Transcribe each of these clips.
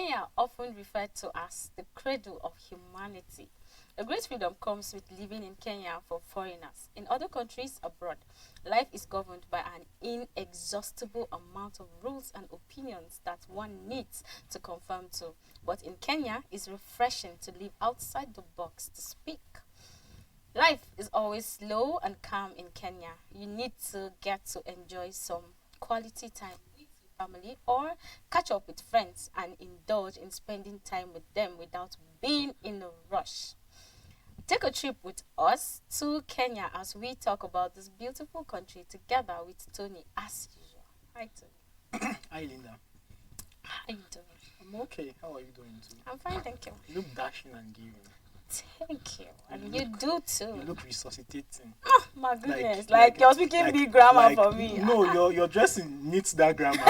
Kenya, often referred to as the cradle of humanity. A great freedom comes with living in Kenya for foreigners. In other countries abroad, life is governed by an inexhaustible amount of rules and opinions that one needs to conform to. But in Kenya, it's refreshing to live outside the box, to speak. Life is always slow and calm in Kenya. You need to get to enjoy some quality time with your family or catch up with friends and indulge in spending time with them without being in a rush. Take a trip with us to Kenya as we talk about this beautiful country together with Tony as usual. Hi Tony. Hi, Linda. How are you doing? I'm okay. How are you doing too? I'm fine, thank you. You look dashing and giving. Thank you. And You you look- do too. You look resuscitating. My goodness. like- You're speaking big grammar for me. No, your dressing needs that grammar.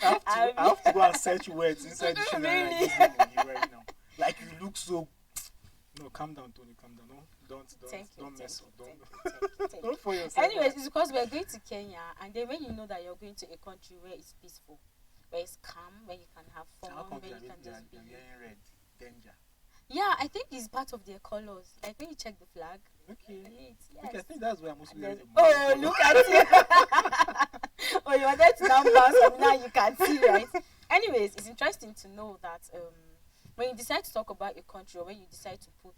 I have to go and search words inside the dictionary and Really? use them on you right now. Like you look so. No, calm down, Tony. Calm down. No, don't mess up. Don't for yourself. Anyways, it's because we're going to Kenya, and then when you know that you're going to a country where it's peaceful, where it's calm, where you can have fun, How come where you you're can just be. wearing red? Danger. Yeah, I think it's part of their colors. Like when you check the flag, Okay. it's, yes. Okay, I think that's why I'm mostly wearing the Oh, blue look color. at you. Oh, you wanted to now bounce, and now you can see, right? Anyways, it's interesting to know that when you decide to talk about a country, or when you decide to put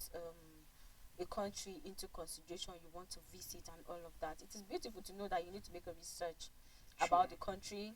a country into consideration, you want to visit and all of that, it is beautiful to know that you need to make a research about the country,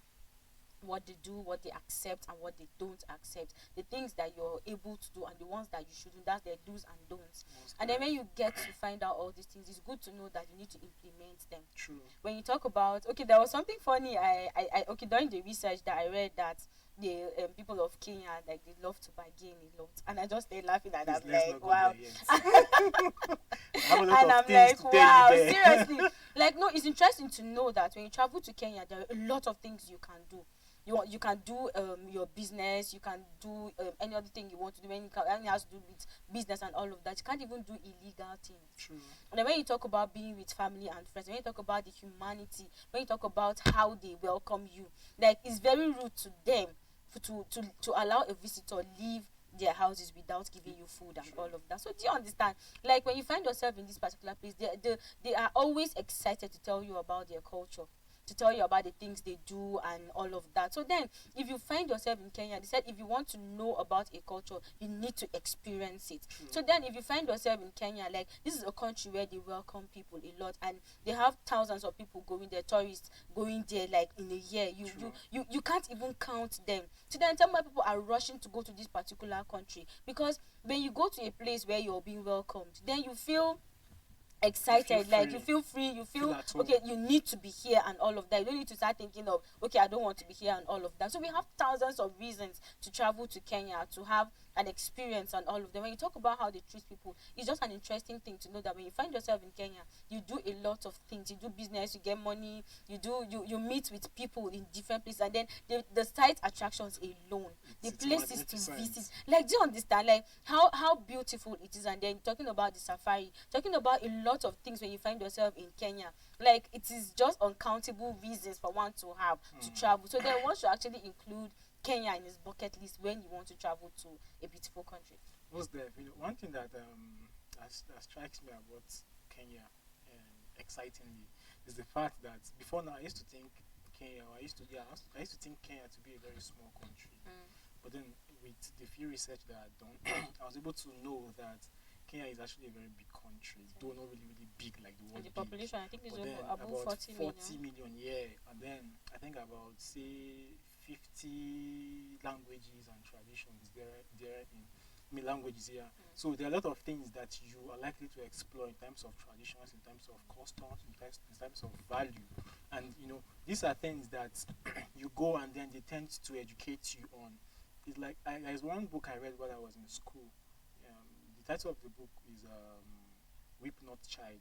what they do, what they accept and what they don't accept, the things that you're able to do and the ones that you shouldn't. That's their do's and don'ts. And then when you get to find out all these things, it's good to know that you need to implement them. True. When you talk about, okay, there was something funny okay, during the research that I read, that the people of Kenya, like, they love to bargain a lot, and I just stayed laughing at that. Please, let's Like, not go wow. there yet. I have a lot And of I'm things like, to tell wow, you there. seriously. Like, no, it's interesting to know that when you travel to Kenya, there are a lot of things you can do. You can do your business, you can do any other thing you want to do, anything has to do with business and all of that. You can't even do illegal things. True. And then when you talk about being with family and friends, when you talk about the humanity, when you talk about how they welcome you, like, it's very rude to them to allow a visitor leave their houses without giving you food and all of that. So do you understand? Like, when you find yourself in this particular place, they are always excited to tell you about their culture, to tell you about the things they do and all of that. So then, if you find yourself in Kenya, they said if you want to know about a culture, you need to experience it. So then, if you find yourself in Kenya, like, this is a country where they welcome people a lot, and they have thousands of people going there, tourists going there, like, in a year. You can't even count them. So then, tell me why people are rushing to go to this particular country, because when you go to a place where you're being welcomed, then you feel excited, like, you feel free, you feel at home. okay, you need to be here and all of that. You don't need to start thinking of, okay, I don't want to be here and all of that. So we have thousands of reasons to travel to Kenya, to have an experience and all of them. When you talk about how they treat people, it's just an interesting thing to know that when you find yourself in Kenya, you do a lot of things. You do business, you get money, you meet with people in different places, and then the site attractions alone, the It's places to magnificent. visit, like, do you understand, like, how beautiful it is? And then talking about the safari, talking about a lot of things when you find yourself in Kenya, like, it is just uncountable reasons for one to have to travel. So then one should actually include Kenya in his bucket list when you want to travel to a beautiful country. What's there? One thing that that strikes me about Kenya, excitingly, is the fact that before now I used to think I used to think Kenya to be a very small country. But then with the few research that I've done, I was able to know that Kenya is actually a very big country, though not really big like the And world the big. population, I think, is But then above about 40 40 million. million, yeah. And then I think about, say, 50 languages and traditions there in languages here. So there are a lot of things that you are likely to explore in terms of traditions, in terms of customs, in terms of value. And these are things that you go and then they tend to educate you on. It's like there's one book I read while I was in school. The title of the book is Weep Not Child,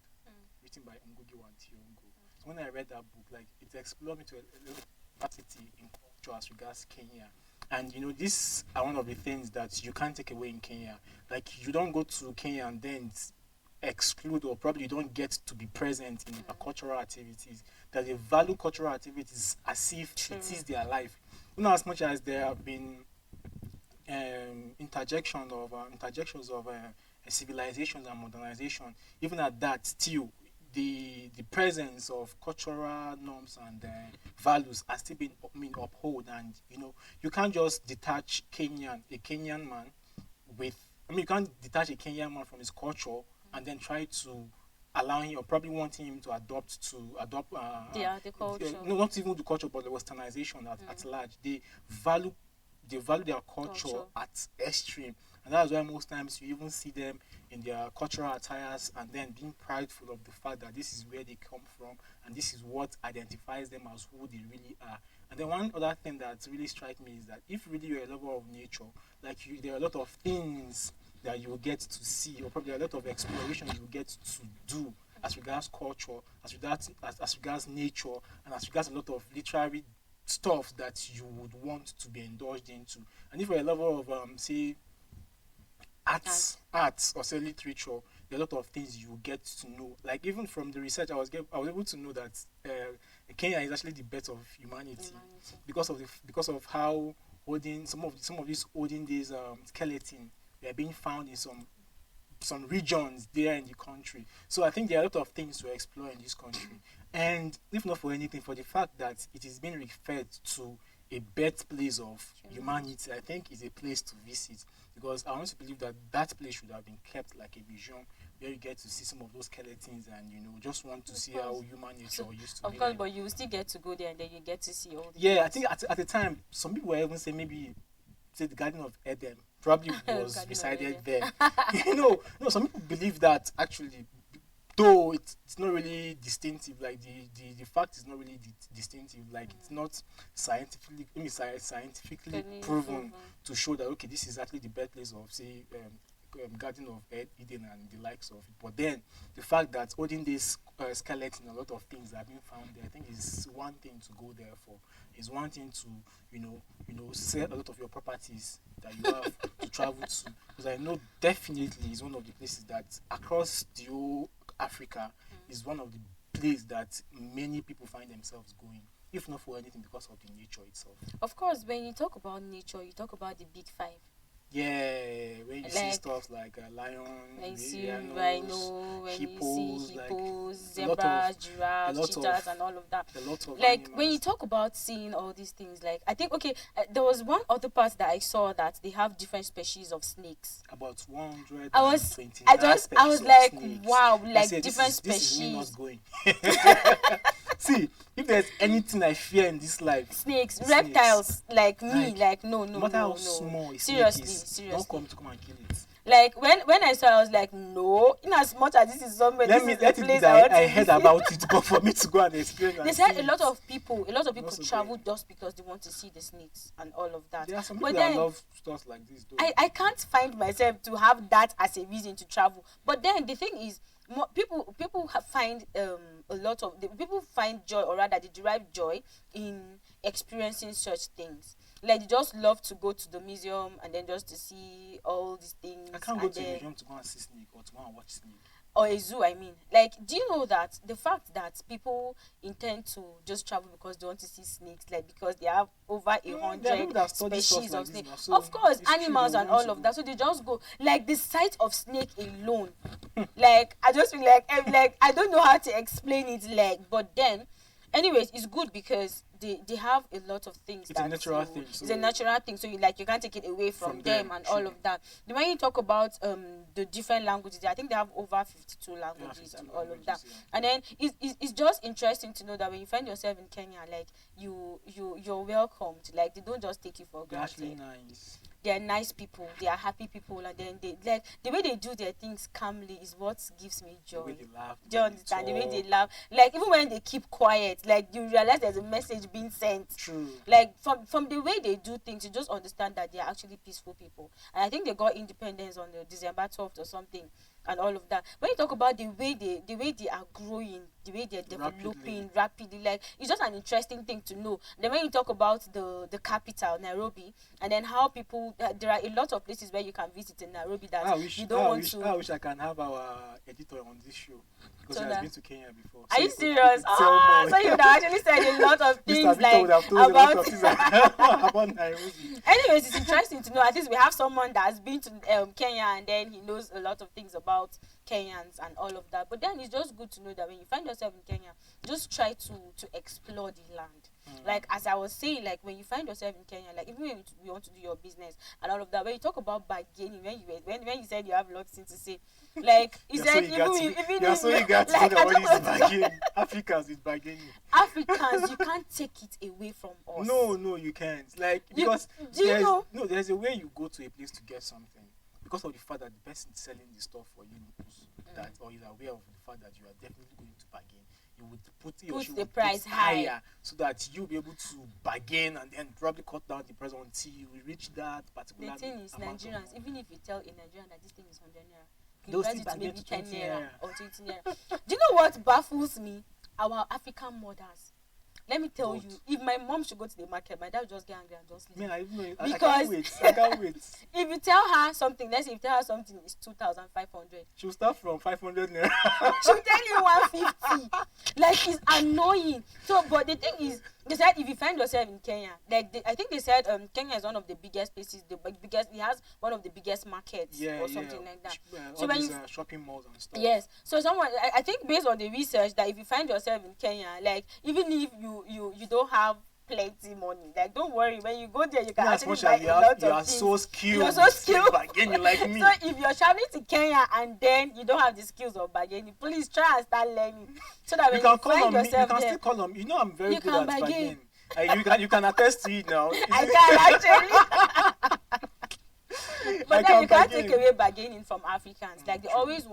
written by Ngugi wa Thiong'o. So when I read that book, like, it explored me to a little capacity in culture as regards Kenya. And these are one of the things that you can't take away in Kenya. Like, you don't go to Kenya and then exclude, or probably you don't get to be present in cultural activities. That they value cultural activities as if it is their life. You know, as much as there have been interjections of civilizations and modernization, even at that, still the presence of cultural norms and values are still being upheld. And you can't just detach a Kenyan man with you can't detach a Kenyan man from his culture and then try to allow him or probably wanting him to adopt Yeah, the culture. no, not even the culture but the westernization at large. Value they value their culture Culture. at extreme, and that's why most times you even see them in their cultural attires and then being prideful of the fact that this is where they come from and this is what identifies them as who they really are. And then one other thing that really strikes me is that if really you're a lover of nature, like there are a lot of things that you will get to see, or probably a lot of exploration you will get to do as regards culture, as regards nature, and as regards a lot of literary stuff that you would want to be indulged into. And if you're a lover of say arts or say literature, there are a lot of things you get to know. Like even from the research I was able to know that Kenya is actually the birth of humanity because of how olden some of these olden days skeleton were being found in some regions there in the country. So I think there are a lot of things to explore in this country. And if not for anything, for the fact that it is being referred to a birthplace of humanity, I think is a place to visit, because I want to believe that that place should have been kept like a museum where you get to see some of those skeletons and just want to see how human nature used to Of be course, like. but you still get to go there and then you get to see all the Yeah, I things. think at the time some people were even saying maybe say the Garden of Eden probably was Garden of resided Eden. there. No, some people believe that actually, though it's not really distinctive. Like the fact is not really distinctive. Like it's not scientifically Really proven to show that okay, this is actually the birthplace of say Garden of Eden and the likes of it. But then the fact that olden days skeleton, a lot of things are being found there, I think is one thing to go there for. Is one thing to sell a lot of your properties that you have to travel to, because I know definitely is one of the places that across the whole Africa is one of the places that many people find themselves going, if not for anything because of the nature itself. Of course, when you talk about nature, you talk about the big five. Yeah, when you see Like stuff like lion, when you see rhinos, rhino, when you see hippos, like hippos, a lot of zebras, giraffes, cheetahs, and all of that. a lot of Like when you animals. talk about seeing all these things, like I think okay, there was one other part that I saw that they have different species of snakes. About I was, 129 I was species of like, snakes. wow, I like say different this is me not species. going. See, if there's anything I fear in this life, Snakes, it's snakes. reptiles, like me, Like like no, no no, matter how no, no. small a snake Seriously, is, don't seriously. come to come and kill it. Like when I saw, it, I was like, no. In as much as this is somewhere, this is the Let it be place I that want I to heard visit. about it, but for me to go and experience They and said see it, a lot of I'm people also travel going. just because they want to see the snakes and all of that. There are some But people that then love stuff like this, though. I can't find myself to have that as a reason to travel. But then the thing is, find a lot of people find joy, or rather they derive joy in experiencing such things. Like they just love to go to the museum and then just to see all these things, I can't go and to a then museum to go and see snake or to go and watch snake. or a zoo, I mean. Like, do you know that the fact that people intend to just travel because they want to see snakes, like because they have over a There are hundred people that study stuff species like of this snake, now, so of course it's true they animals and want all to of go. that, so they just go. Like the sight of snake alone, like I just feel like I don't know how to explain it, like, but then anyways it's good because they have a lot of things It's a that natural thing, so it's a natural thing, so you can't take it away from them and all true. of that. The when you talk about the different languages, I think they have over 52 Yeah, languages 52 and all of that. languages, yeah. And then it's just interesting to know that when you find yourself in Kenya, like you're welcomed, like they don't just take you for They're actually granted. nice. They are nice people, they are happy people, and then they like the way they do their things calmly is what gives me The way joy. they laugh, Do you the way they understand? The way they talk. laugh, like even when they keep quiet, like you realize there's a message being sent. True. Like from the way they do things, you just understand that they are actually peaceful people. And I think they got independence on the December 12th or something, and all of that. When you talk about the way they are growing the way they're developing Rapidly. rapidly. Like, it's just an interesting thing to know. Then when you talk about the capital, Nairobi, and then how people, there are a lot of places where you can visit in Nairobi that you don't want to. I wish I can have our editor on this show because So he that- has been to Kenya before. Are So you he could serious? tell more. So you would have actually said a lot of Mr. things Victor would have told a lot about. of things about Nairobi. Anyways, it's interesting to know. At least we have someone that has been to Kenya, and then he knows a lot of things about Kenyans and all of that. But then it's just good to know that when you find yourself in Kenya, just try to explore the land. Like, as I was saying, like, when you find yourself in Kenya, like, even when you want to do your business and all of that, when you talk about bargaining, when you said you have lots of things to say, like, you You're said, so eager even you're so eager to like, talk I about don't this want to- bargaining. Africans with bargaining. Africans, you can't take it away from us. No, you can't. Like, You- because do you know? there's a way you go to a place to get something because of the fact that the person selling the stuff for you knows that, or is aware of the fact that you are definitely going to bargain. You would he or Put she the would price put high. so that you'll be able to bargain and then probably cut down the price until you reach that particular The thing is, amount of Nigerians, money. even if you tell a Nigerian that this thing is 100 naira, you They'll price still it to bargain maybe to 10 20 naira naira. or 20 naira. Do you know what baffles me? Our African mothers. Let me tell What? you, if my mom should go to the market, my dad would just get angry and just leave. Man, I even know I Because- can't wait. I can't wait. If you tell her something, let's say if you tell her something is 2,500, She'll start from 500 naira. she'll tell you 150. Like, it's annoying. So, but the thing is, they said if you find yourself in Kenya, like I think they said Kenya is one of the biggest places, it has one of the biggest markets or something like that. All So when these you- shopping malls and stuff. Yes. So I think based on the research that if you find yourself in Kenya, like even if you don't have plenty money, like don't worry, when you go there you can as actually much buy as a lot you of are things. so skilled. You're so skilled. Bargain, you like me. So if you're traveling to Kenya and then you don't have the skills of bargaining, please try and start learning so that when you can you call find on me. You yourself can there, still call on me. You know I'm very You good can at bargain. bargain. You can attest to it now. I can actually. But I then can you can't bargain. take away bargaining from Africans. Like they true. always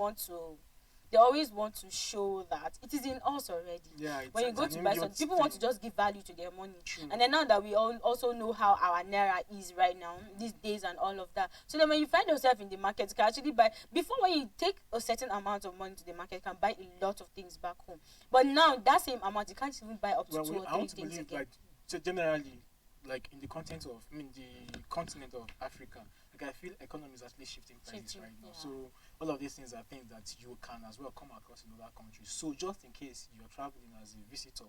want to show that it is in us already. Yeah, When you go to buy something, people want to just give value to their money. True. And then now that we all also know how our naira is right now, these days and all of that. So then when you find yourself in the market, you can actually buy, before when you take a certain amount of money to the market, you can buy a lot of things back home. But now that same amount, you can't even buy up to Well, two or I three want to things believe again. like so generally, like in the content of the continent of Africa, like I feel economy is actually shifting prices Shifting, right now. yeah. So all of these things are things that you can as well come across in other countries. So just in case you're traveling as a visitor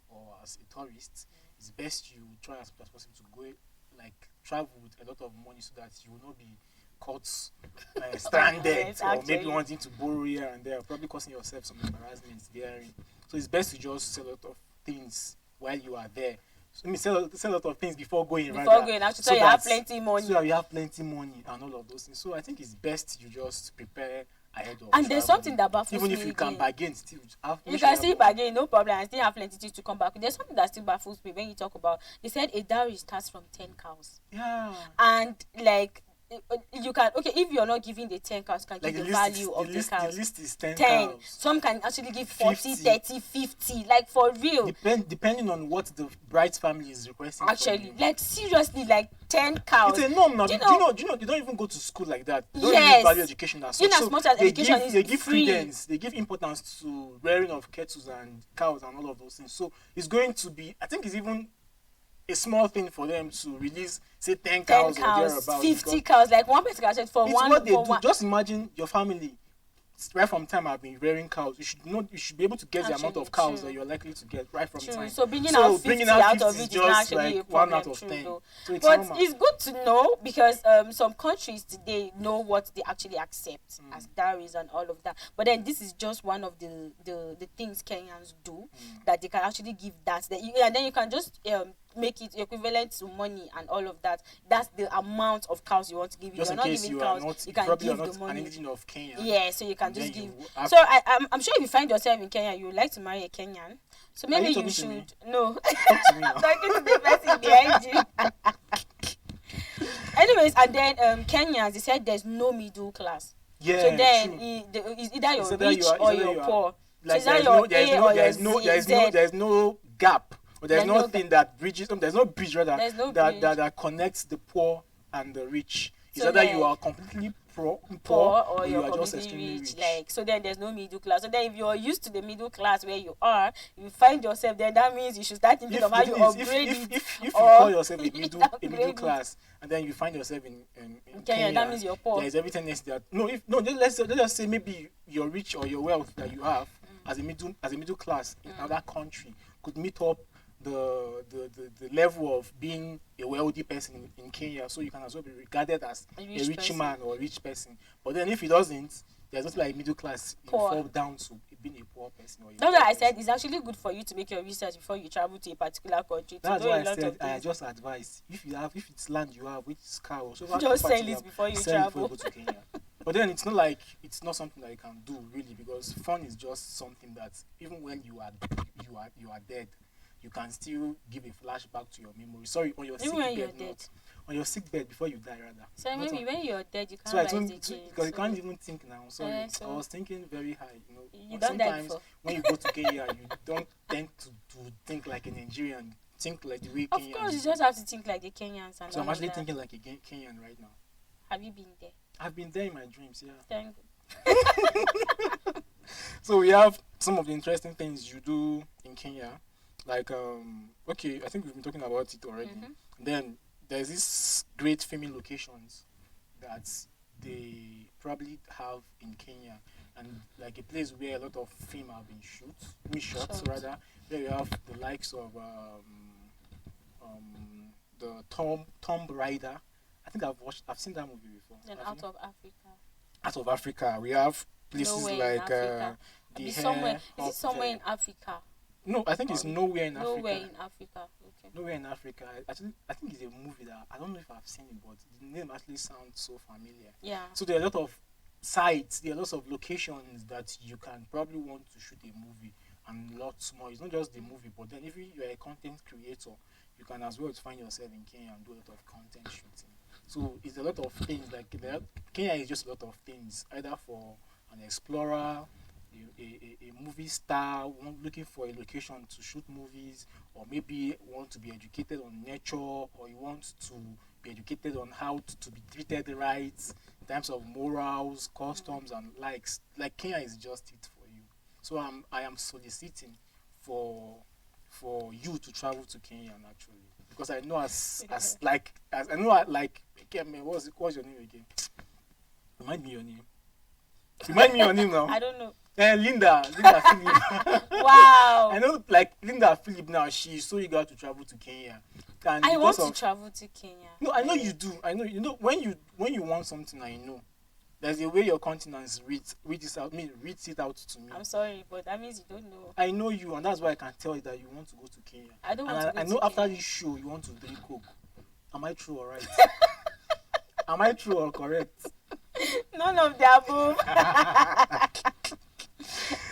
or as a tourist, it's best you try as much as possible to go like travel with a lot of money so that you will not be caught stranded Yes, or maybe actually. wanting to borrow here and there, probably causing yourself some embarrassment there. So it's best to just sell a lot of things while you are there. So, I mean, sell a lot of things before going. Before rather, going, actually, so so you have that- plenty money. So that you have plenty money and all of those things. So I think it's best you just prepare ahead of. And there's traveling. something that baffles even me if you can again. bargain, still You make can sure have still money. bargain, no problem, and still have plenty things to come back with. There's something that still baffles me when you talk about. They said a dowry starts from 10 cows, Yeah. and like you can if you're not giving the 10 cows, you can Like give the the list, value is, of the the list, cows. the list is 10 10. cows. Some can actually give 40, 50. 30, 50. Like for real. Depending on what the bride's family is requesting. from Actually, you. like seriously, like 10 cows. It's a norm now. Do you Do you know- know? They don't even go to school like that. They don't Yes. really value education as In such. as much as they education give, is they give free. credence. They give importance to rearing of kettles and cows and all of those things. So it's going to be. I think it's even a small thing for them to release, say 10 10 cows or cows, thereabouts. 50 because cows. Like one person can actually for it's one. what they for do. one. Just imagine your family. Right from time I've been rearing cows. You should know. You should be able to get the amount Actually, of cows true. that you're likely to get right from True. time. So bringing out 50 out of 50 it is is not just actually a like 1 problem. out of True, 10. though. So it's But normal. it's good to know because some countries today know what they actually accept as dowries and all of that. But then this is just one of the things Kenyans do that they can actually give that. And then you can just make it equivalent to money and all of that. That's the amount of cows you want to give. If Just you're in not case giving you are cows, not, you can probably give are the not an money. indigenous of Kenya. Yeah, so you can And then just give. you have- So I'm sure if you find yourself in Kenya, you would like to marry a Kenyan. So maybe you you talking to me? should no. Talk to me now. Talking to the person behind you. Anyways, and then Kenyans, they said there's no middle class. Yeah, So then true. it's either you're It's either rich you are- or it's either you're you are- poor. So Like it's either you're A or you're Z. there's no gap, or there's There's no nothing that bridges. There's no bridge rather There's no that, bridge. that connects the poor and the rich. It's So either you like- are completely poor or or you you're are just completely extremely rich. rich. Like, so then there's no middle class. So then if you're used to the middle class where you are, you find yourself there, that means you should start thinking If of the how you thing is, upgrade it if you call or yourself a middle downgrade it. class, and then you find yourself in Kenya, that Kenya, means you're there poor. is everything else that no, if no, let's just say maybe your rich or your wealth that you have as a middle class in another country could meet up the level of being a wealthy person in Kenya, so you can as well be regarded as A a rich rich person. man or a rich person. But then if he doesn't, there's also like middle class, you Poor. fall down to being a poor person or a That's poor why I person. said it's actually good for you to make your research before you travel to a particular country to That's know why a I lot said of I things. just advise if it's land you have, which is car or so Just sell it before you sell it before you travel. go to Kenya. But then it's not something that you can do really, because fun is just something that even when you are dead, you can still give a flashback to your memory. Sorry, on your sick Even when you're bed, dead. not on your sick bed before you die rather. So Not maybe on- when you're dead, you can't so I rise don't again. because you So can't even think now. Sorry, so I was thinking very high. you don't die Sometimes before. when you go to Kenya, you don't tend to think like a Nigerian. Think like the way Of Kenyans course, you do. just have to think like the Kenyans and So I'm all of actually that. thinking like a Kenyan right now. Have you been there? I've been there in my dreams, yeah. Thank So we have some of the interesting things you do in Kenya. Like okay, I think we've been talking about it already. Mhm. Then there's these great filming locations that they probably have in Kenya, and like a place where a lot of film have been shot Shot. rather, where you have the likes of the Tomb Raider. I think I've seen that movie before. Then Have out you? of Africa. Out of Africa, we have places Nowhere in like Africa. the Be hair somewhere. Is up it somewhere there. in Africa? No, I think it's Or nowhere in Nowhere Africa. in Africa. Okay. Nowhere in Africa. Actually, I think it's a movie that I don't know if I've seen it, but the name actually sounds so familiar. Yeah. So there are a lot of sites, there are lots of locations that you can probably want to shoot a movie, and lots more. It's not just the movie, but then if you are a content creator, you can as well find yourself in Kenya and do a lot of content shooting. So it's a lot of things. Kenya is just a lot of things, either for an explorer, a movie star looking for a location to shoot movies, or maybe want to be educated on nature, or you want to be educated on how to be treated right in terms of morals, customs, and likes. Like Kenya is just it for you. So I am soliciting for you to travel to Kenya actually, because I know as I know like what's your name again? Remind me your name. Remind me your name now. I don't know. Linda Philip. Wow. I know, like Linda Philip now. She's so eager to travel to Kenya. And I want because to of travel to Kenya. no, I know you do. I know you know when you want something. I know there's a way your continents reads it out to me. I'm sorry, but that means you don't know. I know you, and that's why I can tell you that you want to go to Kenya. I don't And want to go I to know after Kenya. this show you want to drink Coke. Am I true or right? Am I true or correct? None of the above.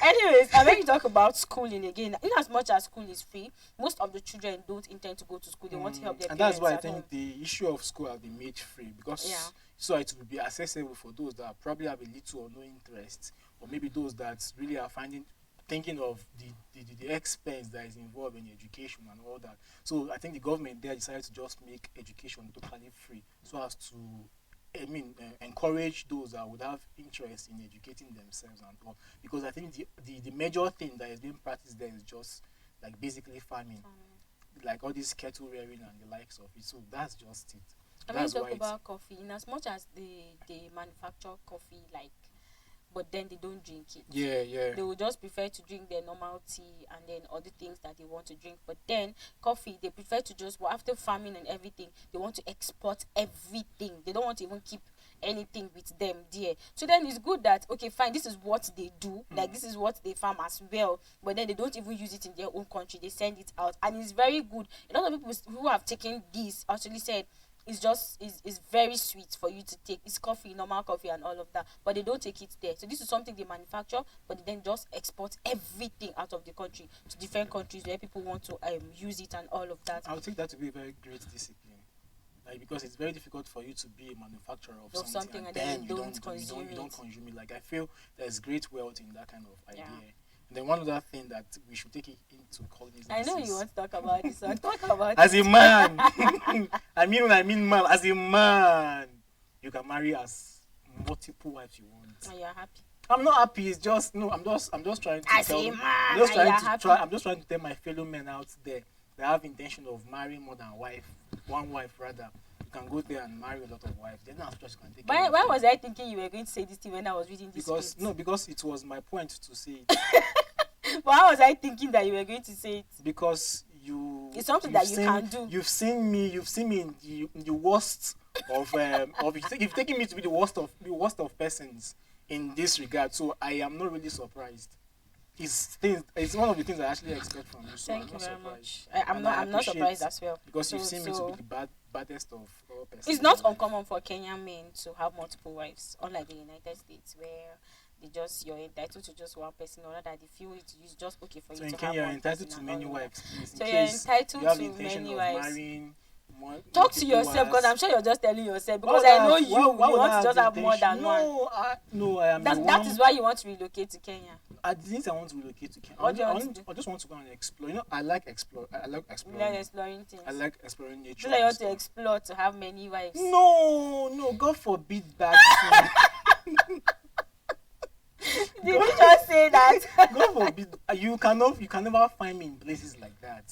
Anyways, and when you talk about schooling again, in as much as school is free, most of the children don't intend to go to school. They want to help their And parents that's why I at think home. the issue of school has been made free, because Yeah. so it will be accessible for those that probably have a little or no interest, or maybe those that really are thinking of the expense that is involved in education and all that. So I think the government there decided to just make education totally free, so as to encourage those that would have interest in educating themselves and all. Because I think the major thing that is being practiced there is just like basically farming, like all this cattle rearing and the likes of it. So that's just it. And when you That's why talk it's about coffee, in as much as they manufacture coffee, like, but then they don't drink it. yeah. They will just prefer to drink their normal tea and then other things that they want to drink. But then coffee, they prefer to just, well, after farming and everything, they want to export everything. They don't want to even keep anything with them there. So then it's good that, okay, fine, this is what they do, like this is what they farm as well, but then they don't even use it in their own country. They send it out, and it's very good. A lot of people who have taken this actually said it's very sweet for you to take. It's coffee, normal coffee and all of that, but they don't take it there. So this is something they manufacture, but they then just export everything out of the country to different countries where people want to use it and all of that. I would take that to be a very great discipline. Like, because it's very difficult for you to be a manufacturer of something and then you don't consume it. Like, I feel there's great wealth in that kind of idea. Yeah. And then one other thing that we should take it into cognizance. I know is, you want to talk about this. So talk about as it. a man, I mean man, as a man, you can marry as multiple wives you want. And you're happy. I'm not happy. It's just no. I'm just trying to As tell. a man, I'm just and you're trying to happy. try. I'm just trying to tell my fellow men out there that have intention of marrying more than one wife rather. You can go there and marry a lot of wives. Then after you can take. Why was I thinking you were going to say this thing when I was reading this? Because it was my point to say it. Why was I thinking that you were going to say it? Because it's something that you can do. You've seen me in the worst of you've taken me to be the worst of persons in this regard. So I am not really surprised. It's one of the things I actually expect from you. So Thank you very much. I'm not surprised as well. Because you've seen me to be the baddest of all persons. It's not uncommon for Kenyan men to have multiple wives, unlike the United States, where you're entitled to just one person, or that they feel it's just okay for you to have one. So in Kenya, you're entitled to many wives. So you're entitled to many wives. Talk to yourself, because I'm sure you're just telling yourself. Because I know you want to just have more than one. No, I am. That is why you want to relocate to Kenya. I didn't say I want to relocate to Kenya. I just want to go and explore. I like exploring. You like exploring things. I like exploring nature. So you want to explore to have many wives? No, God forbid that. Did you just say that? God forbid. You can never find me in places like that.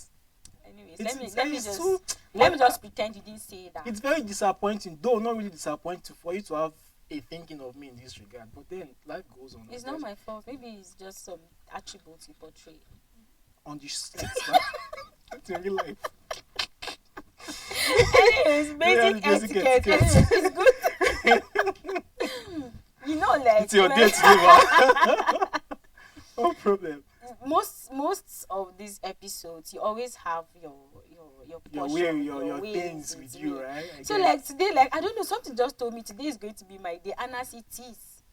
Anyways, let me just pretend you didn't say that. It's very disappointing, though not really disappointing for you to have a thinking of me in this regard. But then life goes on. It's not my fault. Maybe it's just some attributes you portray. On the set. That's in real life. Anyways, basic etiquette. Anyways, it's good. You know, like it's your day today, no problem. Most of these episodes, you always have your things with you, right? So like today, like I don't know, something just told me today is going to be my day, and as it is.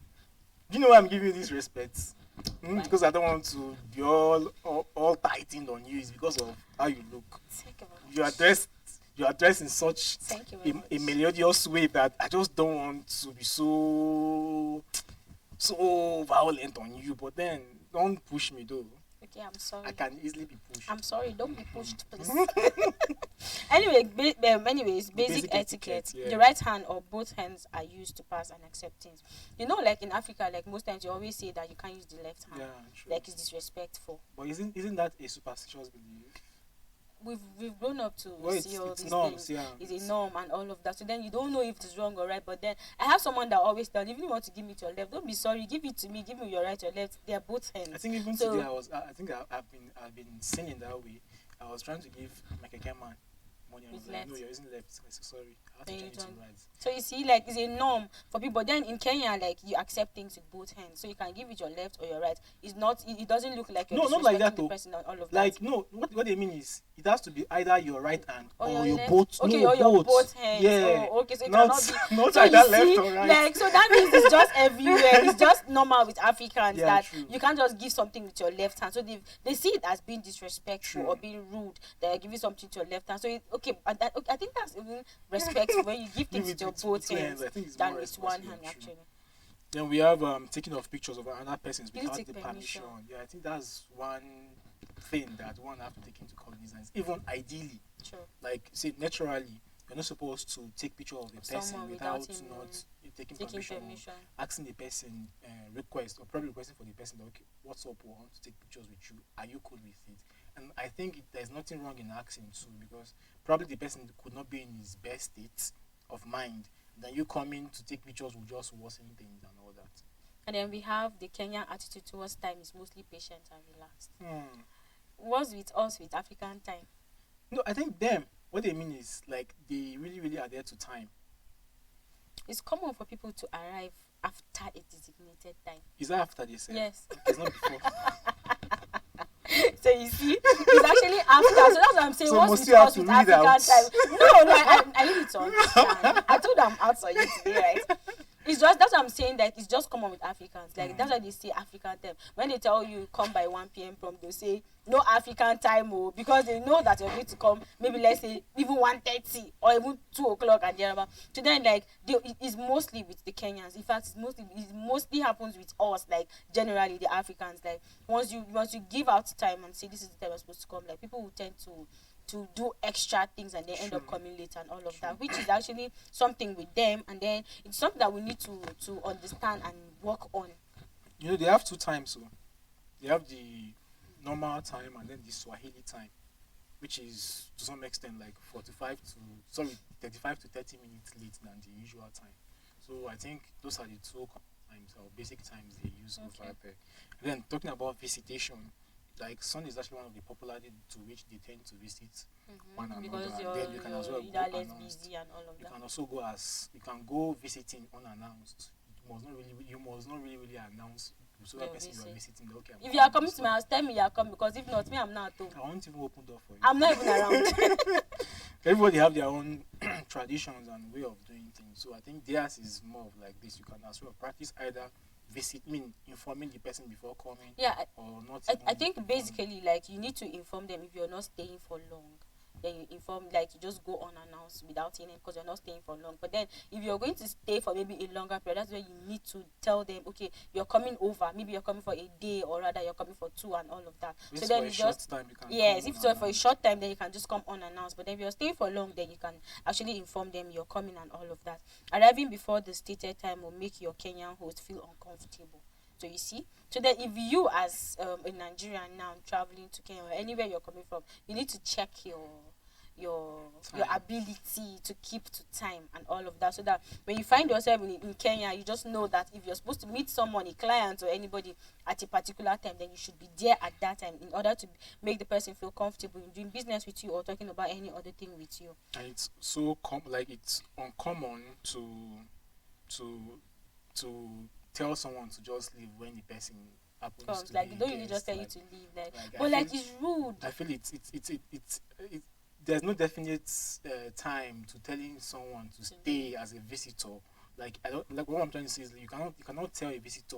Do you know why I'm giving you this respect? Because I don't want to be all tightened on you. It's because of how you look. You are dressed in such a melodious way that I just don't want to be so violent on you. But then don't push me though. Okay, I'm sorry. I can easily be pushed. I'm sorry, don't be pushed, please. Anyways, basic etiquette. Yeah. The right hand or both hands are used to pass and accept things. You know, like in Africa, like most times you always say that you can't use the left hand. Yeah, true. Like it's disrespectful. But isn't that a superstitious belief? We've grown up to see all these norms, things. Yeah. It's a norm and all of that. So then you don't know if it's wrong or right. But then I have someone that always tells, even if you want to give me to your left, don't be sorry, give it to me, give me your right or left. They are both hands. I think even today I've been singing that way. I was trying to give my keke man money and I was like, no, you're using left. I said, sorry, I have to change it to right. So you see, like it's a norm for people. Then in Kenya, like you accept things with both hands. So you can give it your left or your right. It's not. It doesn't look like you're not like that the though. person on all of like that. No, what they mean is it has to be either your right hand or your left. both. Okay, no, or your both hands. Yeah. Oh, okay, so it not, cannot be. not so either you left see, or right. like so that means it's just everywhere. It's just normal with Africans that true. you can't just give something with your left hand. So they see it as being disrespectful or being rude. They're giving something to your left hand. So I think that's even respectful when you give things with your both hands than with one hand actually. Then we have taking of pictures of another person's without the permission. Yeah, I think that's one thing that one have to take into cognizance. Even ideally, like say naturally, you're not supposed to take picture of the person without not taking permission. Asking the person request or probably requesting for the person that, okay, what's up, we want to take pictures with you, are you cool with it? And I think there's nothing wrong in asking too, because probably the person could not be in his best state of mind. Then you coming to take pictures will just worsen things and all that. And then we have the Kenyan attitude towards time is mostly patient and relaxed. What's with us with African time? No, I think what they mean is like they really, really adhere to time. It's common for people to arrive after a designated time. Is that after they say? Yes. Okay, it's not before. So you see, it's actually after. So that's what I'm saying. So what's with us with African time? No, I need to understand. I told them out for you today, right? It's just that's what I'm saying. Like it's just common with Africans. Like that's why they say African time. When they tell you come by 1 p.m. prompt, they'll say no African time, because they know that you're going to come. Maybe let's say even 1:30 or even 2 o'clock and thereabout. So then, like it's mostly with the Kenyans. In fact, it mostly happens with us. Like generally the Africans. Like once you give out time and say this is the time I'm supposed to come, like people will tend to to do extra things and then end up True. coming late and all of True. that, which is actually something with them, and then it's something that we need to understand and work on. You know, they have two times, so they have the normal time and then the Swahili time, which is to some extent like 35 to 30 minutes late than the usual time. So I think those are the two times or basic times they use over Okay. there. And then talking about visitation, like Sunday is actually one of the popular days to which they tend to visit one another. Because And you're, then you can as well either go less announced. busy and all of You that. can also go as you can go visiting unannounced. You must not really announce whichever Your person you are visit. visiting. That, okay, I'm If you are coming coming to my house, tell me you are coming, because if not, me, I'm not at home. I won't even open door for you. I'm not even around. Everybody have their own traditions and way of doing things. So I think theirs is more of like this. You can as well practice either informing the person before coming Yeah, or not. I think basically, like, you need to inform them if you're not staying for long. Then you inform, like, you just go unannounced without telling them because you're not staying for long. But then if you're going to stay for maybe a longer period, that's where you need to tell them, okay, you're coming over. Maybe you're coming for a day, or rather you're coming for two and all of that. If So it's then for a you short just time, you can yes, come if it's for a unannounced. short time, then you can just come unannounced. But then if you're staying for long, then you can actually inform them you're coming and all of that. Arriving before the stated time will make your Kenyan host feel uncomfortable. So you see, so that if you as a Nigerian now traveling to Kenya or anywhere you're coming from, you need to check your Time. ability to keep to time and all of that, so that when you find yourself in Kenya, you just know that if you're supposed to meet someone, a client or anybody at a particular time, then you should be there at that time in order to make the person feel comfortable in doing business with you or talking about any other thing with you. And it's so it's uncommon to to tell someone to just leave when the person happens Comes to like be they a don't really guest, just tell you like, to leave, like, like but like it's rude. I feel it's there's no definite time to telling someone to stay as a visitor. Like I don't like what I'm trying to say is you cannot tell a visitor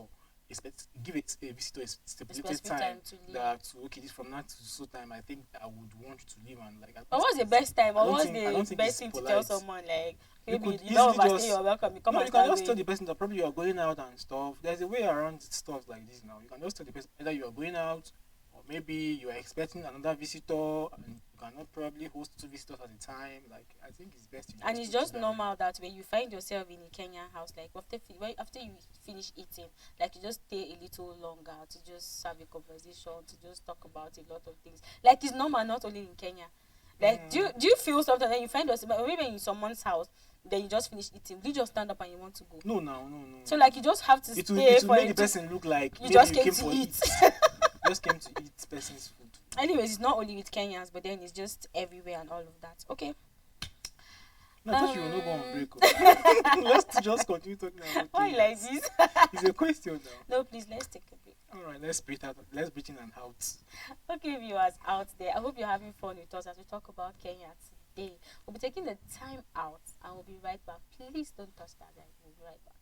give it a visitor a stipulated specific time to leave. that okay, this from now to so time I think I would want you to leave, and like But what's the best time, I or don't what's think- I don't the think best it's thing to polite. tell someone, like, You maybe could you don't easily overstay, just you're welcome, you come no, and you can start just tell the going. person that probably you are going out and stuff. There's a way around stuff like this now. You can just tell the person either you are going out or maybe you are expecting another visitor and you cannot probably host two visitors at a time. Like I think it's best. And it's put it just that way. normal that when you find yourself in a Kenyan house, like after you finish eating, like you just stay a little longer to just have a conversation, to just talk about a lot of things. Like it's normal, not only in Kenya. Like do you feel something that you find yourself, or maybe in someone's house, then you just finish eating, do you just stand up and you want to go? No. So like you just have to It stay will, it will for make it the to- person look like you maybe just you came came to for eat. just came to eat person's food. Anyways, it's not only with Kenyans, but then it's just everywhere and all of that. Okay. No, I thought you will not go on break. Oh. Let's just continue talking about Why things. like this? It's a question now. No, please, let's take a break. All right, let's breathe out. Let's breathe in and out. Okay, viewers out there, I hope you're having fun with us as we talk about Kenya today. We'll be taking the time out and we'll be right back. Please don't touch that light. We'll be right back.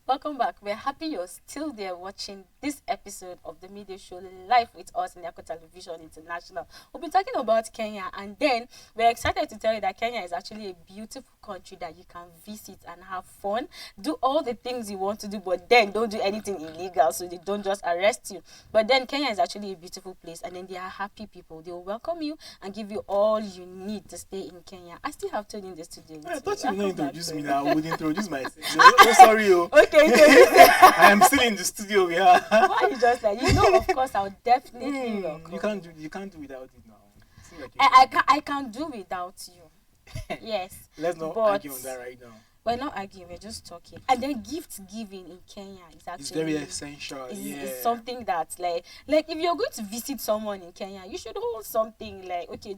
Welcome back. We're happy you're still there watching this episode of the Midday Show live with us in Echo Television International. We'll be talking about Kenya, and then we're excited to tell you that Kenya is actually a beautiful country that you can visit and have fun, do all the things you want to do, but then don't do anything illegal so they don't just arrest you. But then Kenya is actually a beautiful place, and then they are happy people. They will welcome you and give you all you need to stay in Kenya. I still have Tony in the studio. I with thought me. you would not Welcome back, introduce Tony. me now. I would introduce myself. Oh, sorry, oh. Okay. I am still in the studio. Yeah. Why you just like, of course I'll definitely welcome You can't do without it now. It seems like I can do without you. Yes. Let's not but argue on that right now. we're not arguing, we're just talking. And then gift giving in Kenya is actually It's very essential. is something that like if you're going to visit someone in Kenya, you should hold something like, okay,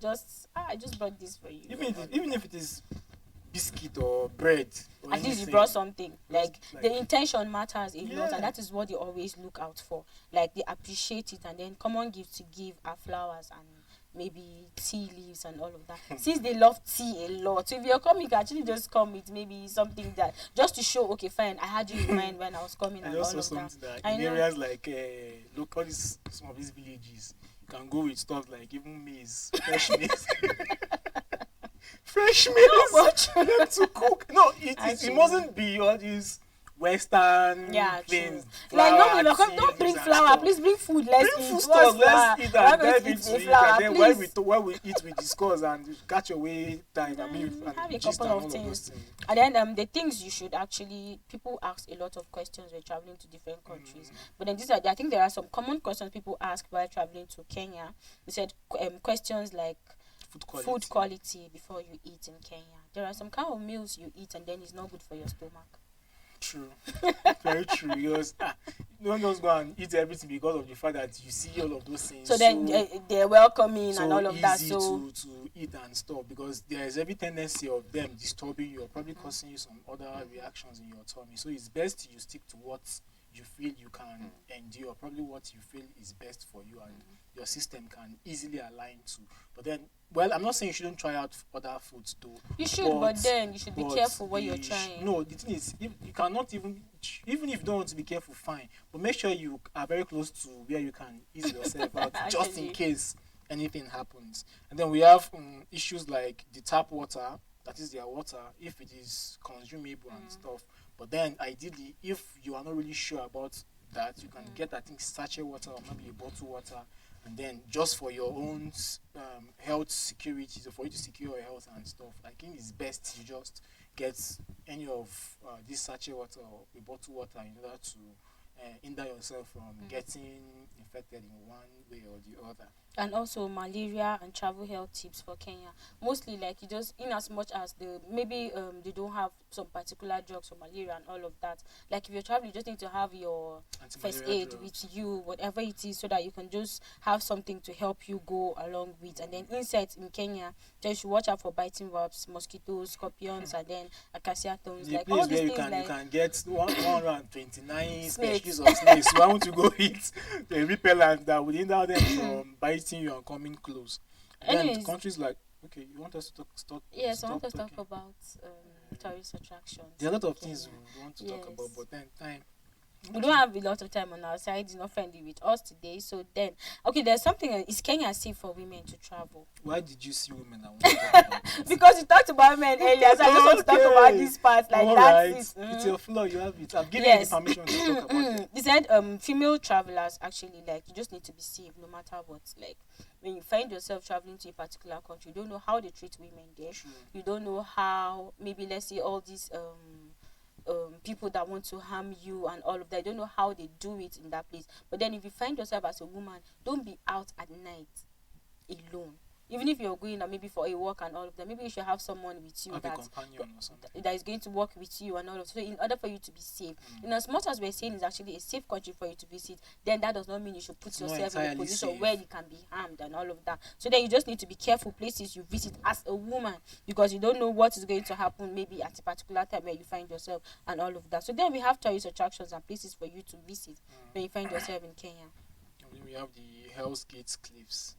I just brought this for you. Even if it is biscuit or bread or At least you anything. brought something. Because, Like the intention matters a lot, Yeah. and that is what they always look out for. Like they appreciate it, and then common gifts to give are flowers and maybe tea leaves and all of that. Since they love tea a lot, so if you're coming, you can actually just come with maybe something that just to show, okay, fine, I had you in mind when I was coming I and just all saw of that. something that I in know. areas like local some of these villages, you can go with stuff like even maize, fresh maize, fresh maize much. for them to cook. No, it Actually. mustn't be all these Western Yeah, things. true. Like Flour, no, come, tea don't bring leaves and flour. stuff. Please bring food. Let's Bring eat. food What's stuff, flour? let's eat We're and going dive to eat into the it. flour, And then please. when we eat, we discuss and catch away time. I mean, Have a and gist couple and of all of those things. things. And then the things you should actually, people ask a lot of questions when traveling to different countries. But then these are, I think there are some common questions people ask while traveling to Kenya. They said questions like food quality before you eat in Kenya. There are some kind of meals you eat and then it's not good for your stomach. True, very true. Because you don't just go and eat everything because of the fact that you see all of those things. So then they're welcoming so and all of that. So easy to eat and stuff, because there is every tendency of them disturbing you or probably causing you some other reactions in your tummy. So it's best you stick to what you feel you can endure, probably what you feel is best for you and your system can easily align to. But then, well, I'm not saying you shouldn't try out other foods though. you should, but then you should be careful what you're trying. No, the thing is, if you cannot even if you don't want to be careful, fine. But make sure you are very close to where you can ease yourself out just in case anything happens. And then we have issues like the tap water, that is their water, if it is consumable and stuff. But then ideally, if you are not really sure about that, you can get, I think, sachet water or maybe a bottle water, and then just for your own health security, so for you to secure your health and stuff, I think it's best you just get any of this sachet water or a bottle water in order to hinder yourself from getting infected in one way or the other. And also malaria and travel health tips for Kenya. Mostly like you just, in as much as the maybe they don't have some particular drugs for malaria and all of that. Like if you're traveling, you just need to have your first aid with you, whatever it is, so that you can just have something to help you go along with. And then insects in Kenya, just you should watch out for biting wasps, mosquitoes, scorpions, and then acacia thorns. The like place all these where things, you can get 129 species Snakes. of snakes. Why want to go hit the repellent that would hinder them from biting you and coming close? And then Anyways, countries like, okay, you want us to talk? yes, I stop want us to talk talking? about tourist attractions. There are a lot of Kenya. things we want to talk about, Yes. but then time. We don't have a lot of time on our side. It's not friendly with us today. So then, okay, there's something. Is Kenya safe for women to travel? Why did you see women? I want to talk about this? Because you talked about men earlier, so I just want to talk about this part. Like All that's right. it. It's your floor. You have it. I've given Yes. you the permission to talk about it. They said female travelers actually, like, you just need to be safe no matter what. Like when you find yourself traveling to a particular country, you don't know how they treat women there. True. You don't know how, maybe let's say all these people that want to harm you and all of that, you don't know how they do it in that place. But then if you find yourself as a woman, don't be out at night alone. Even if you're going maybe for a walk and all of that, maybe you should have someone with you Have a companion or something. that is going to work with you and all of that. So in order for you to be safe, in as much as we're saying it's actually a safe country for you to visit, then that does not mean you should put It's not yourself in a entirely position safe. where you can be harmed and all of that. So then you just need to be careful places you visit as a woman, because you don't know what is going to happen maybe at a particular time where you find yourself and all of that. So then we have tourist attractions and places for you to visit when you find yourself in Kenya. And then we have the Hell's Gate Cliffs.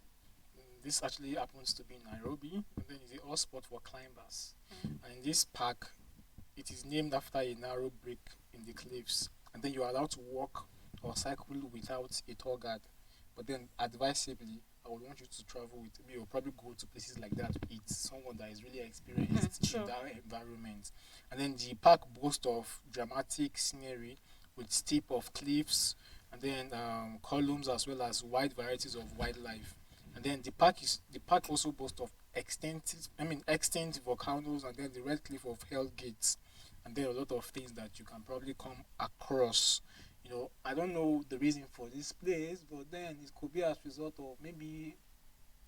This actually happens to be in Nairobi, and then it's a hot spot for climbers. And in this park, it is named after a narrow break in the cliffs, and then you are allowed to walk or cycle without a tour guide. But then, advisably, I would want you to travel with me, or probably go to places like that with someone that is really experienced True. in that environment. And then the park boasts of dramatic scenery with steep of cliffs, and then columns, as well as wide varieties of wildlife. And then the park also boasts of extinct volcanoes, and then the Red Cliff of Hell Gates, and then a lot of things that you can probably come across. You know, I don't know the reason for this place, but then it could be as a result of maybe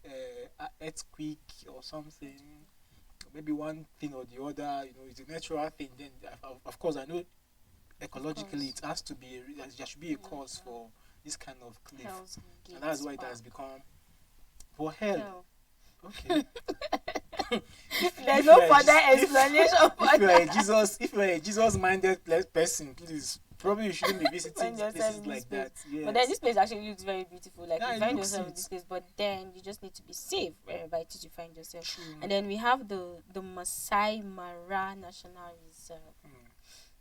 an earthquake or something, maybe one thing or the other. You know, it's a natural thing. Then of course I know ecologically it has to be there should be a cause for this kind of cliff, Hell's and that's why it Gate has become for hell. Hell. Okay. There's if you no are a further if, explanation for if you are a that. Jesus-minded person, please probably you shouldn't be visiting Find yourself places in this like place. that. But then Yes. this place actually looks very beautiful. Like Yeah, you it find looks yourself in this it. place, but then you just need to be safe wherever it is you find yourself. True. And then we have the Masai Mara National Reserve. Mm.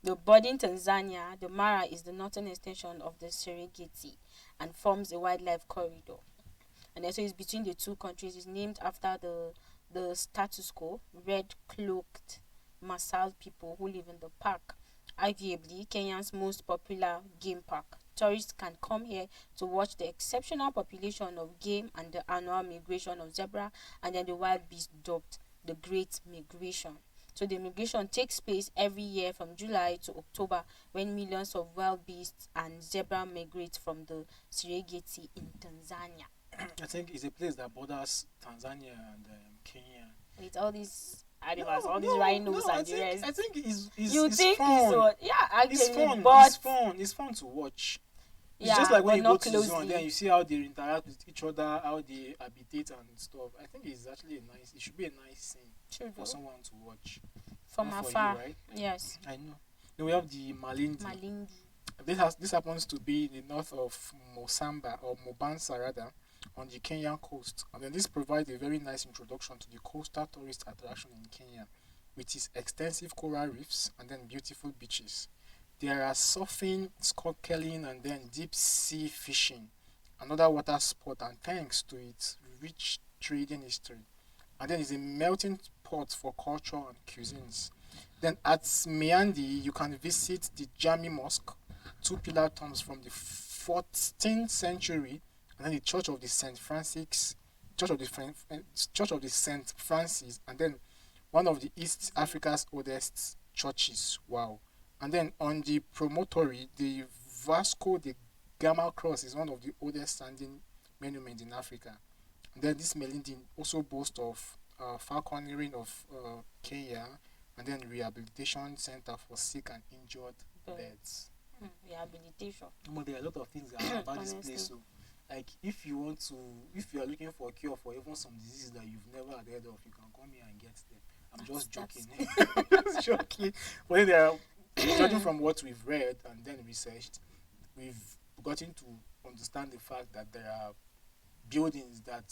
The border in Tanzania, the Mara is the northern extension of the Serengeti and forms a wildlife corridor. And also it's between the two countries. It's named after the status quo, red cloaked Masai people who live in the park. Arguably Kenya's most popular game park. Tourists can come here to watch the exceptional population of game and the annual migration of zebra and then the wild beast dubbed the Great Migration. So the migration takes place every year from July to October when millions of wild beasts and zebra migrate from the Serengeti in Tanzania. I think it's a place that borders Tanzania and Kenya. With all these animals, No, all these no, rhinos no. I and the think rest. I think You it's think it's fun. what? Yeah, It's actually, fun. but It's fun. It's fun to watch. It's yeah, just like when but you go not to the zoo and then closely. you see how they interact with each other, how they habitate and stuff. I think it's actually a nice. It should be a nice thing True, for though. someone to watch. From Not for afar. you, right? Yes. I know. Then we have the Malindi. Malindi. This happens to be in the north of Mosamba or Mobansa rather, on the Kenyan coast. And then this provides a very nice introduction to the coastal tourist attraction in Kenya, with its extensive coral reefs and then beautiful beaches. There are surfing, snorkeling, and then deep sea fishing, another water sport, and thanks to its rich trading history. And then it's a melting pot for culture and cuisines. Then at Miandi, you can visit the Jami Mosque, two pillar tombs from the 14th century, and then the Church of the Saint Francis, Church of the Church of the Saint Francis, and then one of the East Africa's oldest churches. Wow! And then on the promontory, the Vasco da Gama Cross is one of the oldest standing monuments in Africa. And then this Melindi also boasts of falconering of Kenya, and then rehabilitation center for sick and injured birds. Rehabilitation. There are a lot of things about this place. So, like, if you are looking for a cure for even some diseases that you've never heard of, you can come here and get them. I'm just joking. Just joking. But then there are, judging from what we've read and then researched, we've gotten to understand the fact that there are buildings that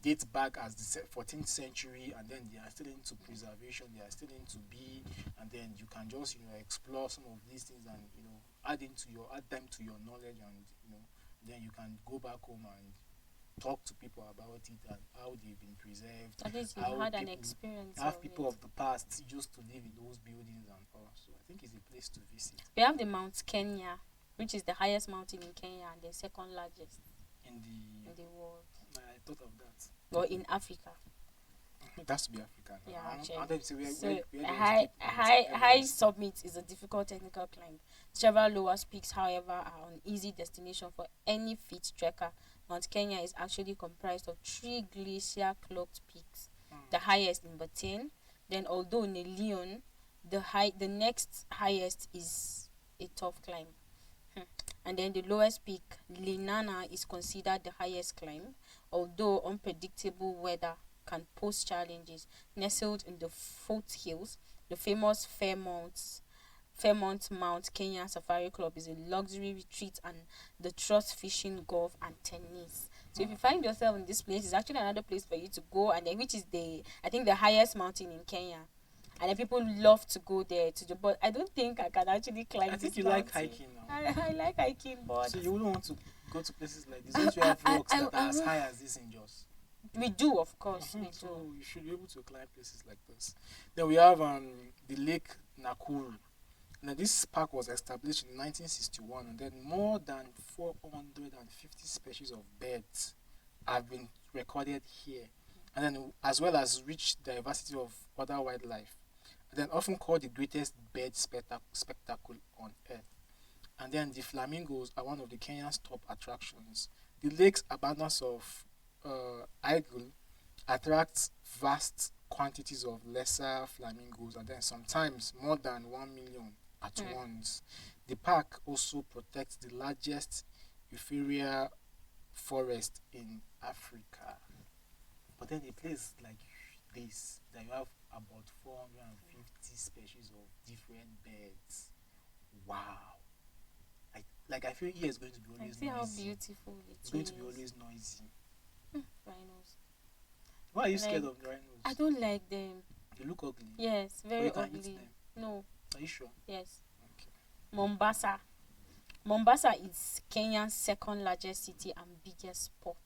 date back as the 14th century, and then they are still into preservation, they are still into be, and then you can just explore some of these things and add them to your knowledge, and then you can go back home and talk to people about it and how they've been preserved. At least you how had an people- experience. Have of people it. of the past used to live in those buildings and all. So I think it's a place to visit We have the Mount Kenya, which is the highest mountain in Kenya and the second largest in in the world. I thought of that. Or in Africa. It has to be Africa. Yeah, I actually. wanted to say So where do you high keep it? high high Everest. summit is a difficult technical climb. Several lower peaks, however, are an easy destination for any fit trekker. Mount Kenya is actually comprised of 3 glacier cloaked peaks. The highest in Batin. Then, although Nelion, the next highest is a tough climb. And then the lowest peak, Linana, is considered the highest climb, although unpredictable weather can pose challenges. Nestled in the foothills, the famous Fairmont Mount Kenya Safari Club is a luxury retreat and the trust fishing, golf, and tennis. So if you find yourself in this place, it's actually another place for you to go, and then which is I think the highest mountain in Kenya. And then people love to go there but I don't think I can actually climb. I think this you like mountain. hiking now. I like hiking, but So you wouldn't want to go to places like this. Don't you have rocks that are as high as this in Jos? we do, of course, we So do. you should be able to climb places like this. Then we have the Lake Nakuru. Now this park was established in 1961, and then more than 450 species of birds have been recorded here, and then as well as rich diversity of other wildlife. And then often called the greatest bird spectacle on earth. And then the flamingos are one of the Kenya's top attractions. The lake's abundance of algae attracts vast quantities of lesser flamingos, and then sometimes more than 1 million at once. The park also protects the largest euphorbia forest in Africa. But then a place like place that you have about 450 species of different birds. Wow. Like I feel here is going to be I always see how noisy. beautiful It's it going is. to be always noisy. Rhinos. Why are you Like, scared of the rhinos? I don't like them. They look ugly. Yes, Or very you can eat ugly. them. No, Are you sure? yes. Okay. Mombasa. Mombasa is Kenya's second largest city and biggest port.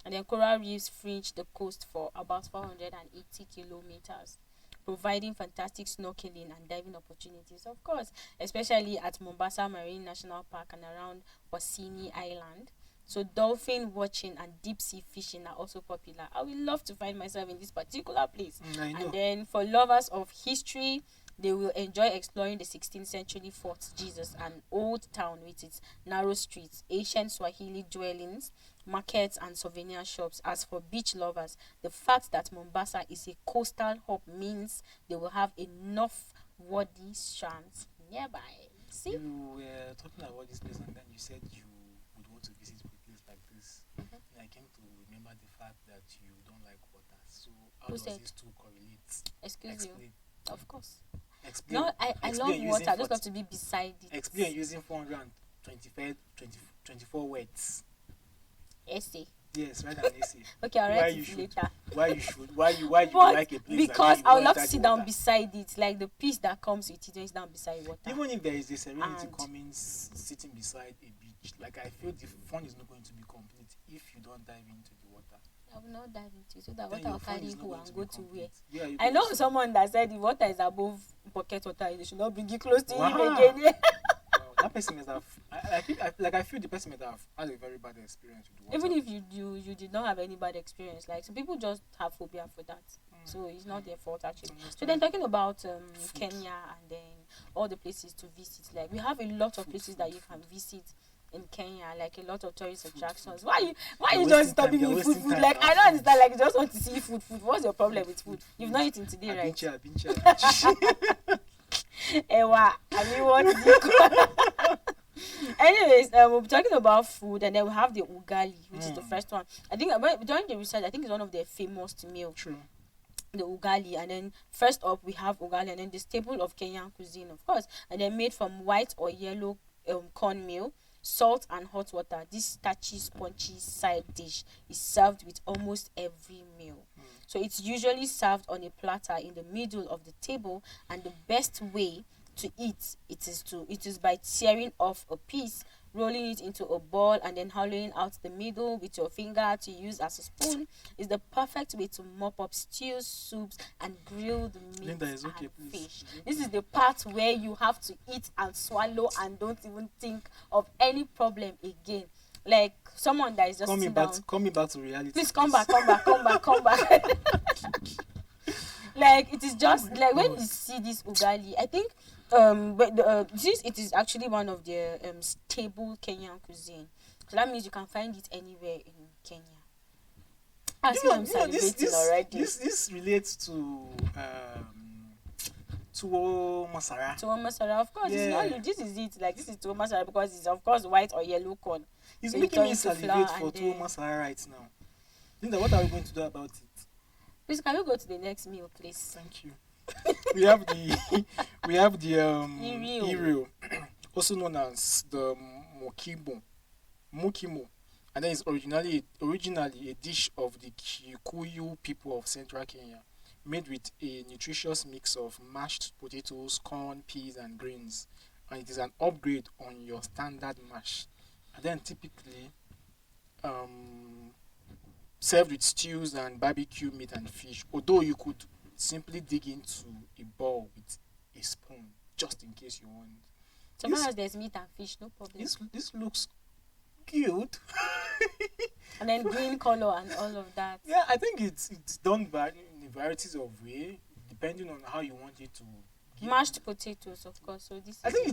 And then coral reefs fringe the coast for about 480 kilometers, providing fantastic snorkeling and diving opportunities, of course, especially at Mombasa Marine National Park and around Wasini Island. So dolphin watching and deep sea fishing are also popular. I would love to find myself in this particular place. I know. And then for lovers of history, they will enjoy exploring the 16th century Fort Jesus, an old town with its narrow streets, ancient Swahili dwellings, markets, and souvenir shops. As for beach lovers, the fact that Mombasa is a coastal hub means they will have enough woody strands nearby. See? You were talking about this place and then you said you would want to visit a place like this. And I came to remember the fact that you don't like water. So how Who does said? these two correlate? Excuse Explain. you. Of course. Explain. No, I love Explain water. using I just love to be beside it. Explain using 24 words. Essay. Yes, write an essay. Okay, I'll Why write you it should. later. Why you should. Why you like But a place because that I would love you to enter sit the down water. beside it, like the peace that comes with it when you sit down beside water. Even if there is a serenity And- coming sitting beside a beach, like I feel the fun is not going to be complete if you don't dive into the water. I will not dive into it so that Then water will your fun carry is not you going and to go be to where. complete. Where are you I going know to? someone that said if water is above bucket water, they should not bring it close to him Wow. again. That person must have. I feel the person must have had a very bad experience with water. Even if you did not have any bad experience, like some people just have phobia for that, so it's not their fault actually. So then talking about Kenya and then all the places to visit, like we have a lot of places that you can visit in Kenya, like a lot of tourist attractions. Why you You're just wasting stopping time, me you're with wasting food? time Like now. I don't understand. Like you just want to see food. What's your problem with food? You've not eaten today, I've right? been here. Ewa, I mean what is it? Anyways, we'll be talking about food, and then we have the ugali, which is the first one. I think during the research, I think it's one of the famous meal, True. the ugali. And then first up, we have ugali, and then the staple of Kenyan cuisine, of course, and then made from white or yellow cornmeal, salt, and hot water. This starchy, spongy side dish is served with almost every meal. So it's usually served on a platter in the middle of the table, and the best way to eat it is by tearing off a piece, rolling it into a ball, and then hollowing out the middle with your finger to use as a spoon. Is the perfect way to mop up stews, soups, and grilled meat Linda, it's okay, and please. fish. This is the part where you have to eat and swallow and don't even think of any problem again. Like someone that is just sitting down. Come me back to reality. Please come back. Like it is just like when you see this ugali, I think it is actually one of the stable Kenyan cuisine. So that means you can find it anywhere in Kenya. I see I'm celebrating already. This relates to tuwo masara. Tuwo masara, of course. Yeah. It's not, this is it. Like this is tuwo masara because it's of course white or yellow corn. It's So you making turn me it to salivate flour for and tuwo then- masara right now. Linda, what are we going to do about it? Please, can we go to the next meal, please? Thank you. we have the Iriu. also known as the mukimo, and then it's originally a dish of the Kikuyu people of central Kenya, made with a nutritious mix of mashed potatoes, corn, peas, and grains, and it is an upgrade on your standard mash, and then typically served with stews and barbecue meat and fish, although you could simply dig into a bowl with a spoon just in case you want. So far as there's meat and fish, no problem. This looks good. And then green color and all of that. Yeah, I think it's done in varieties of way, depending on how you want it to. Mashed potatoes, of course. So this. I think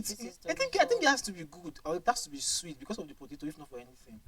I it has to be good, or it has to be sweet because of the potato, if not for anything.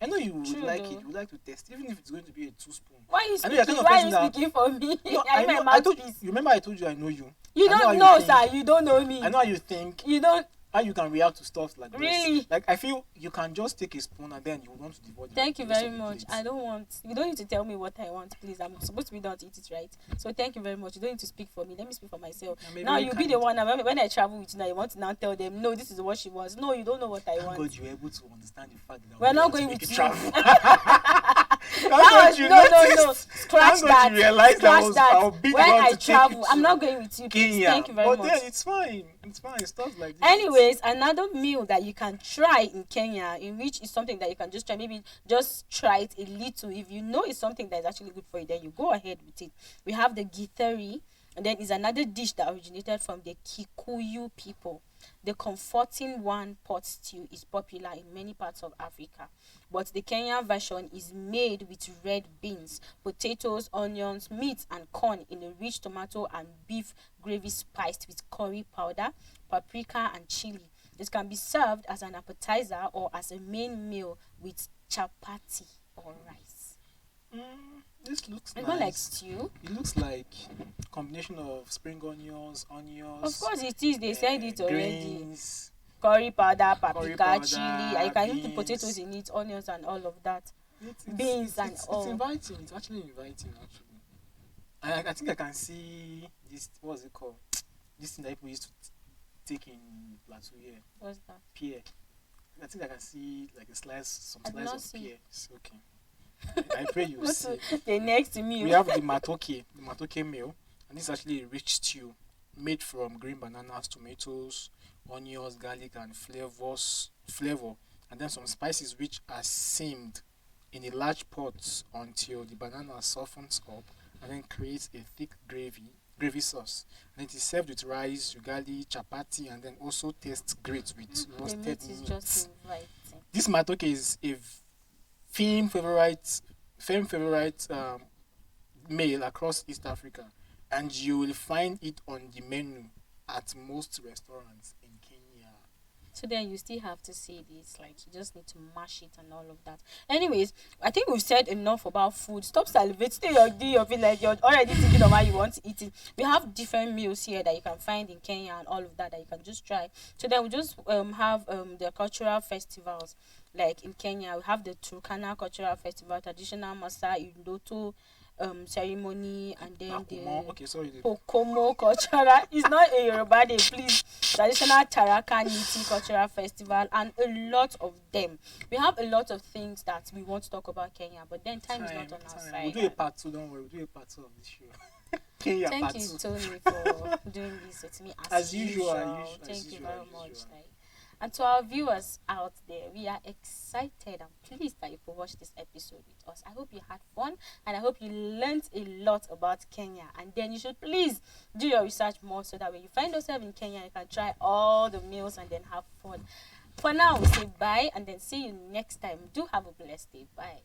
I know you would like it. You would like to test, even if it's going to be a 2-spoon. Why are you I know you're speaking? kind of Why are person you that- speaking for me? No, I'm I my told you. mouthpiece. Remember, I told you I know you. You I know don't how know, you think. sir. You don't know me. I know how you think. You don't. how you can react to stuff like this. Really? Like, I feel you can just take a spoon and then you want to devour the Thank you rest very of the much. plate. I don't want. You don't need to tell me what I want, please. I'm supposed to be done to eat it, right? So thank you very much. You don't need to speak for me. Let me speak for myself. And maybe Now you you be can't. the one. When I travel with you, now you want to now tell them, no, this is what she wants. No, you don't know what I Thank want. God you were able to understand the fact that We're we not want to going make with it you. travel. Thank That God was, you no, noticed. scratch Thank God that. you realized that Scratch was that. how big When you want I to take travel, it I'm to not going with you, please. Kenya. Thank you very But much. then it's fine. It's fine. Stuff like this. Anyways, another meal that you can try in Kenya, in which is something that you can just try, maybe just try it a little. If you know it's something that is actually good for you, then you go ahead with it. We have the githeri, and then is another dish that originated from the Kikuyu people. The comforting one pot stew is popular in many parts of Africa, but the Kenyan version is made with red beans, potatoes, onions, meat, and corn in a rich tomato and beef gravy spiced with curry powder, paprika, and chili. It can be served as an appetizer or as a main meal with chapati or rice. This looks It's nice. not like stew. It looks like combination of spring onions. Of course it is. They said it already. Greens, Curry powder, paprika, powder, chili. I can even put beans. potatoes in it, onions, and all of that. Beans and all. It's inviting. It's actually inviting. Actually, I think I can see this. What's it called? This thing that people used to take in Plateau here. What's that? Pear. I think I can see like some I did slice not of see. pears. Okay. I pray you see. The next meal. We have the matoke meal, and this is actually a rich stew made from green bananas, tomatoes, onions, garlic, and flavor, and then some spices which are simmered in a large pot until the banana softens up, and then creates a thick gravy sauce. And it is served with rice, ugali, chapati, and then also tastes great with The roasted meat is meat. just inviting. This matoke is a firm favorite meal across East Africa, and you will find it on the menu at most restaurants in Kenya. So then you still have to say this, like you just need to mash it and all of that. Anyways, I think we've said enough about food. Stop salivating. You're feeling like you're already thinking of how you want to eat it. We have different meals here that you can find in Kenya and all of that you can just try. So then we just have the cultural festivals. Like in Kenya, we have the Turkana Cultural Festival, traditional Masa Indoto ceremony, and then the Pokomo cultural. It's not a Yoruba day, please. Traditional Taraka Niti Cultural Festival, and a lot of them. We have a lot of things that we want to talk about Kenya, but then time is not on our side. We'll do a part 2, don't worry. We'll do a part 2 of this show. Kenya Thank part you, 2. Tony, for doing this with me as usual. Thank you very much. And to our viewers out there, we are excited and pleased that you could watch this episode with us. I hope you had fun, and I hope you learned a lot about Kenya. And then you should please do your research more, so that when you find yourself in Kenya, you can try all the meals and then have fun. For now, we say bye and then see you next time. Do have a blessed day. Bye.